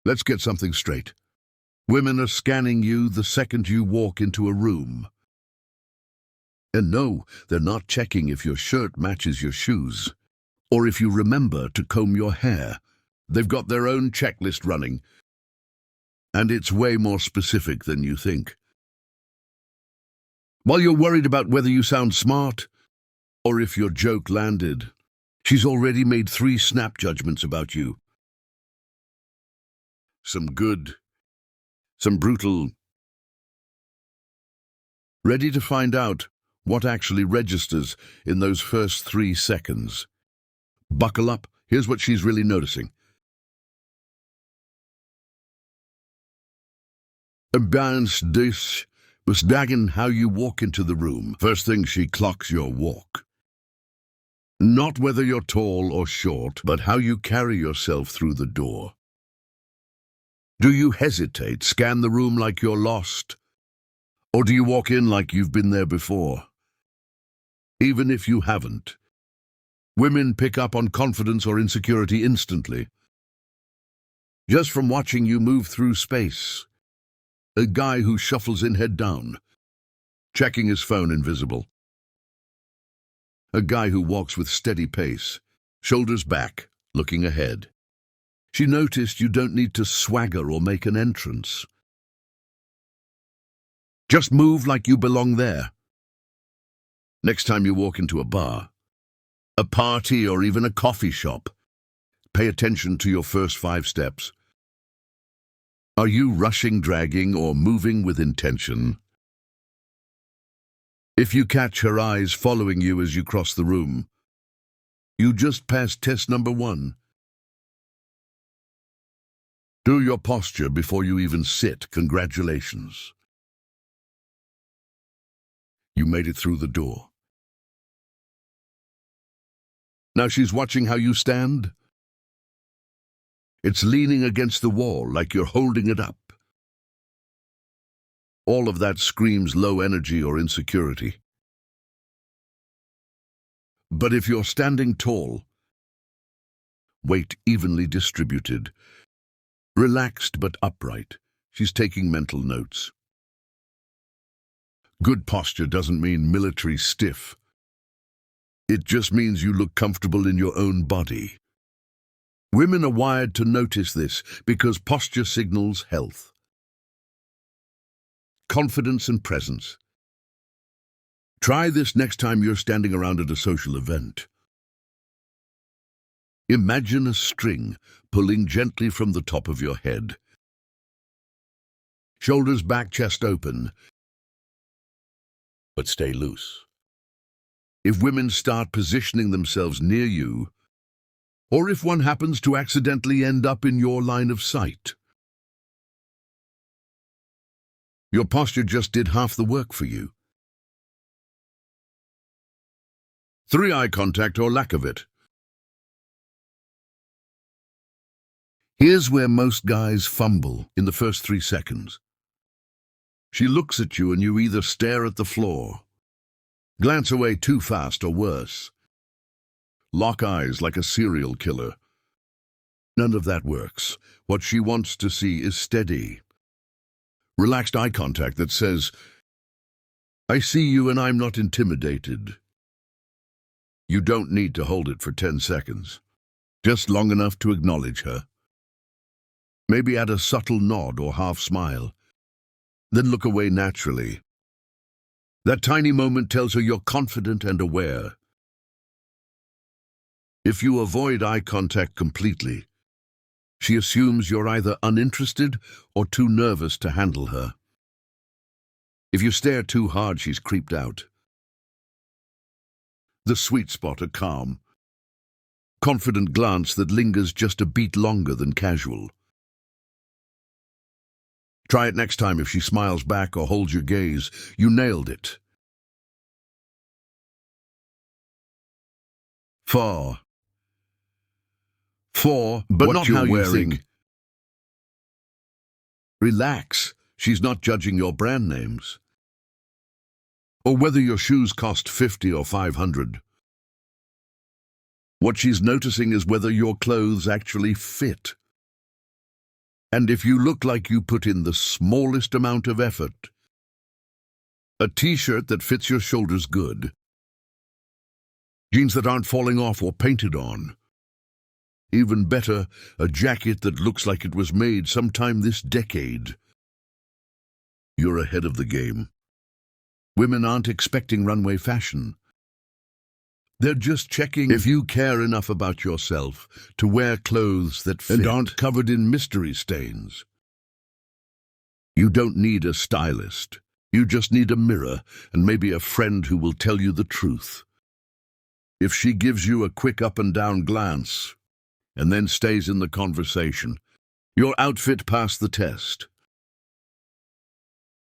Let's get something straight. Women are scanning you the second you walk into a room. And no, they're not checking if your shirt matches your shoes, or if you remember to comb your hair. They've got their own checklist running, and it's way more specific than you think. While you're worried about whether you sound smart, or if your joke landed, she's already made 3 snap judgments about you. Some good, some brutal. Ready to find out what actually registers in those first 3 seconds? Buckle up, here's what she's really noticing. Advanced this was dagging how you walk into the room. First thing she clocks your walk. Not whether you're tall or short, but how you carry yourself through the door. Do you hesitate, scan the room like you're lost? Or do you walk in like you've been there before? Even if you haven't. Women pick up on confidence or insecurity instantly. Just from watching you move through space. A guy who shuffles in head down, checking his phone invisible. A guy who walks with steady pace, shoulders back, looking ahead. She noticed you don't need to swagger or make an entrance. Just move like you belong there. Next time you walk into a bar, a party, or even a coffee shop, pay attention to your first 5 steps. Are you rushing, dragging, or moving with intention? If you catch her eyes following you as you cross the room, you just passed test number 1. Do your posture before you even sit. Congratulations. You made it through the door. Now she's watching how you stand. It's leaning against the wall like you're holding it up. All of that screams low energy or insecurity. But if you're standing tall, weight evenly distributed, relaxed but upright, she's taking mental notes. Good posture doesn't mean military stiff. It just means you look comfortable in your own body. Women are wired to notice this because posture signals health, confidence, and presence. Try this next time you're standing around at a social event. Imagine a string pulling gently from the top of your head. Shoulders back, chest open, but stay loose. If women start positioning themselves near you, or if one happens to accidentally end up in your line of sight, your posture just did half the work for you. 3, eye contact or lack of it. Here's where most guys fumble in the first 3 seconds. She looks at you and you either stare at the floor, glance away too fast, or worse, lock eyes like a serial killer. None of that works. What she wants to see is steady, relaxed eye contact that says, I see you and I'm not intimidated. You don't need to hold it for 10 seconds, just long enough to acknowledge her. Maybe add a subtle nod or half smile, then look away naturally. That tiny moment tells her you're confident and aware. If you avoid eye contact completely, she assumes you're either uninterested or too nervous to handle her. If you stare too hard, she's creeped out. The sweet spot, a calm, confident glance that lingers just a beat longer than casual. Try it next time. If she smiles back or holds your gaze, you nailed it. 4, but What not you're how you wearing. think. Relax. She's not judging your brand names, or whether your shoes cost 50 or 500. What she's noticing is whether your clothes actually fit. And if you look like you put in the smallest amount of effort, a t-shirt that fits your shoulders good, jeans that aren't falling off or painted on, even better, a jacket that looks like it was made sometime this decade, you're ahead of the game. Women aren't expecting runway fashion. They're just checking if you care enough about yourself to wear clothes that fit and aren't covered in mystery stains. You don't need a stylist. You just need a mirror and maybe a friend who will tell you the truth. If she gives you a quick up and down glance and then stays in the conversation, your outfit passed the test.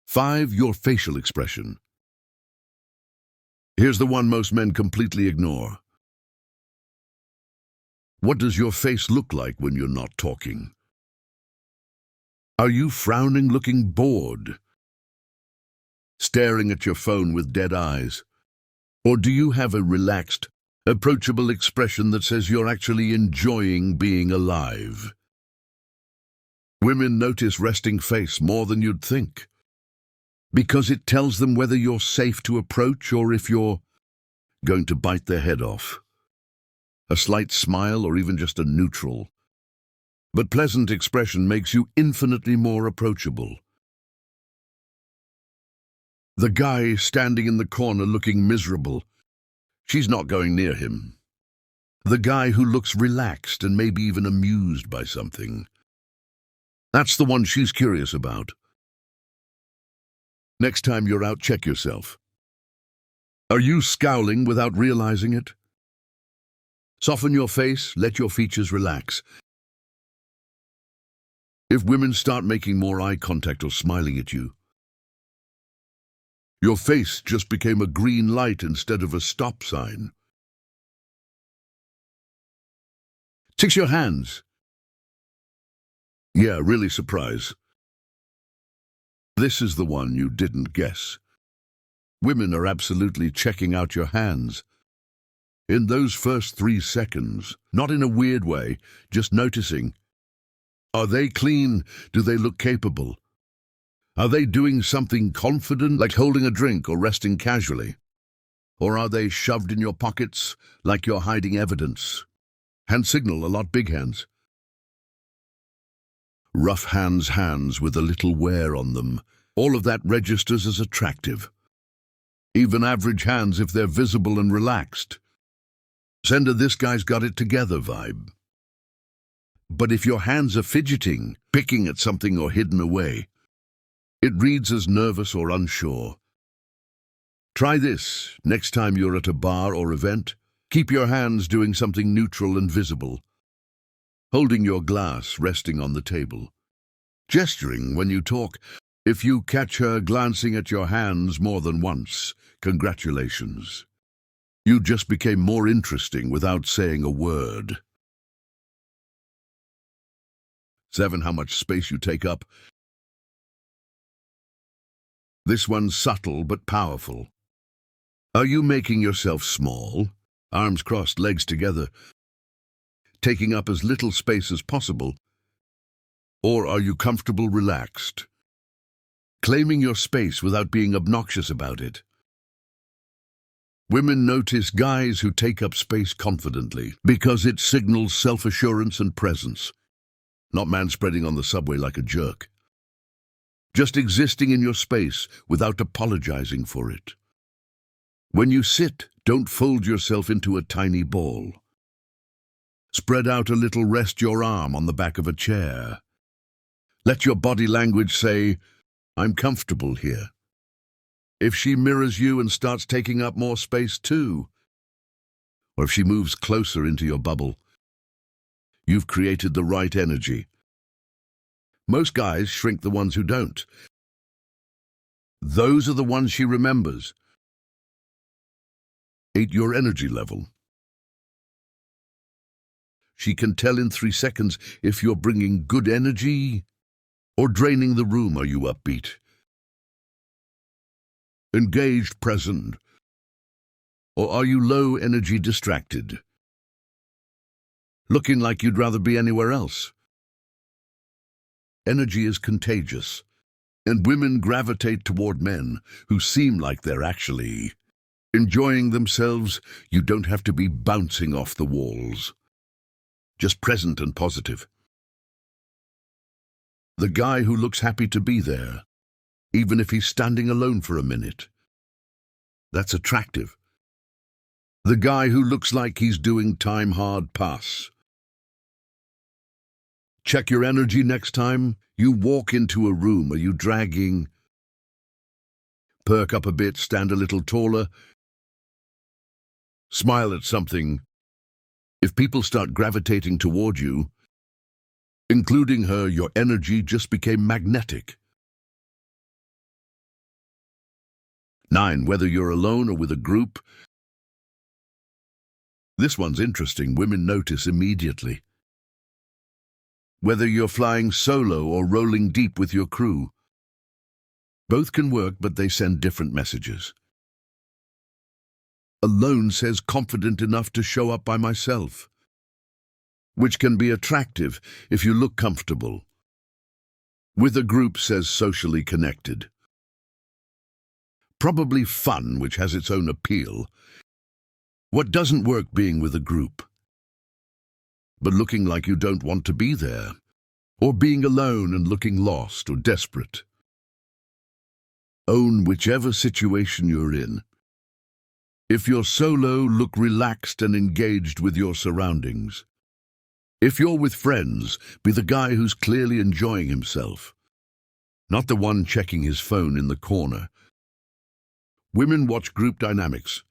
5. Your facial expression. Here's the one most men completely ignore. What does your face look like when you're not talking? Are you frowning, looking bored? Staring at your phone with dead eyes? Or do you have a relaxed, approachable expression that says you're actually enjoying being alive? Women notice resting face more than you'd think, because it tells them whether you're safe to approach or if you're going to bite their head off. A slight smile or even just a neutral but pleasant expression makes you infinitely more approachable. The guy standing in the corner looking miserable, she's not going near him. The guy who looks relaxed and maybe even amused by something, that's the one she's curious about. Next time you're out, check yourself. Are you scowling without realizing it? Soften your face, let your features relax. If women start making more eye contact or smiling at you, your face just became a green light instead of a stop sign. 6. Your hands. Yeah, really surprise. This is the one you didn't guess. Women are absolutely checking out your hands. In those first 3 seconds, not in a weird way, just noticing. Are they clean? Do they look capable? Are they doing something confident, like holding a drink or resting casually? Or are they shoved in your pockets, like you're hiding evidence? Hand signal, a lot big hands. Rough hands with a little wear on them. All of that registers as attractive. Even average hands if they're visible and relaxed. Send a "this guy's got it together" vibe. But if your hands are fidgeting, picking at something or hidden away, it reads as nervous or unsure. Try this next time you're at a bar or event. Keep your hands doing something neutral and visible. Holding your glass resting on the table. Gesturing when you talk. If you catch her glancing at your hands more than once, congratulations. You just became more interesting without saying a word. 7. How much space you take up. This one's subtle but powerful. Are you making yourself small, arms crossed, legs together, taking up as little space as possible? Or are you comfortable, relaxed, claiming your space without being obnoxious about it? Women notice guys who take up space confidently because it signals self-assurance and presence, not manspreading on the subway like a jerk. Just existing in your space without apologizing for it. When you sit, don't fold yourself into a tiny ball. Spread out a little, rest your arm on the back of a chair. Let your body language say, "I'm comfortable here." If she mirrors you and starts taking up more space too, or if she moves closer into your bubble, you've created the right energy. Most guys shrink the ones who don't. Those are the ones she remembers. 8. Your energy level. She can tell in 3 seconds if you're bringing good energy or draining the room. Are you upbeat, engaged, present? Or are you low energy, distracted, looking like you'd rather be anywhere else? Energy is contagious, and women gravitate toward men who seem like they're actually enjoying themselves. You don't have to be bouncing off the walls. Just present and positive. The guy who looks happy to be there, even if he's standing alone for a minute. That's attractive. The guy who looks like he's doing time hard pass. Check your energy next time you walk into a room. Are you dragging? Perk up a bit, stand a little taller. Smile at something. If people start gravitating toward you, including her, your energy just became magnetic. 9. Whether you're alone or with a group. This one's interesting. Women notice immediately. Whether you're flying solo or rolling deep with your crew. Both can work, but they send different messages. Alone says confident enough to show up by myself, which can be attractive if you look comfortable. With a group says socially connected. Probably fun, which has its own appeal. What doesn't work being with a group? But looking like you don't want to be there, or being alone and looking lost or desperate. Own whichever situation you're in. If you're solo, look relaxed and engaged with your surroundings. If you're with friends, be the guy who's clearly enjoying himself, not the one checking his phone in the corner. Women watch group dynamics,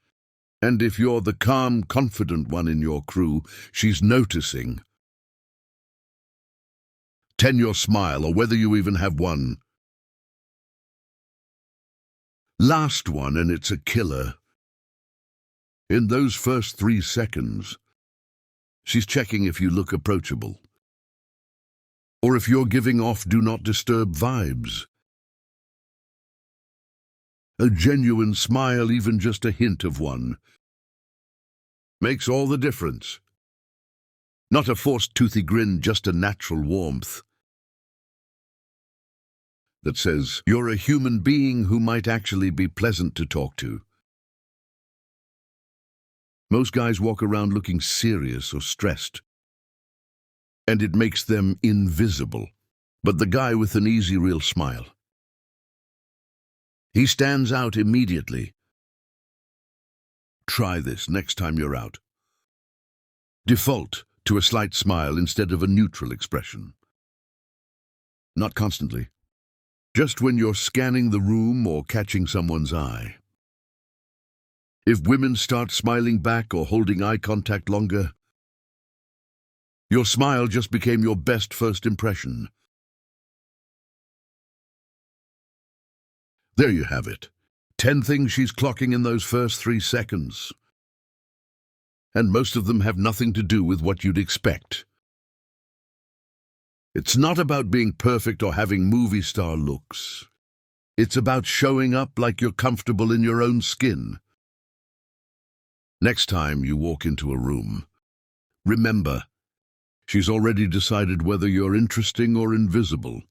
and if you're the calm, confident one in your crew, she's noticing. 10. Your smile, or whether you even have one. Last one, and it's a killer. In those first 3 seconds, she's checking if you look approachable, or if you're giving off do not disturb vibes. A genuine smile, even just a hint of one, makes all the difference. Not a forced toothy grin, just a natural warmth that says you're a human being who might actually be pleasant to talk to. Most guys walk around looking serious or stressed, and it makes them invisible. But the guy with an easy, real smile, he stands out immediately. Try this next time you're out. Default to a slight smile instead of a neutral expression. Not constantly. Just when you're scanning the room or catching someone's eye. If women start smiling back or holding eye contact longer, your smile just became your best first impression. There you have it. 10 things she's clocking in those first 3 seconds. And most of them have nothing to do with what you'd expect. It's not about being perfect or having movie star looks. It's about showing up like you're comfortable in your own skin. Next time you walk into a room, remember, she's already decided whether you're interesting or invisible.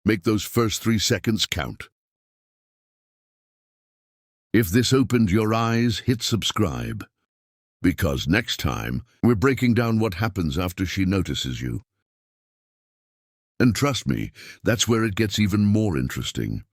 Make those first 3 seconds count. If this opened your eyes, hit subscribe, because next time we're breaking down what happens after she notices you. And trust me, that's where it gets even more interesting.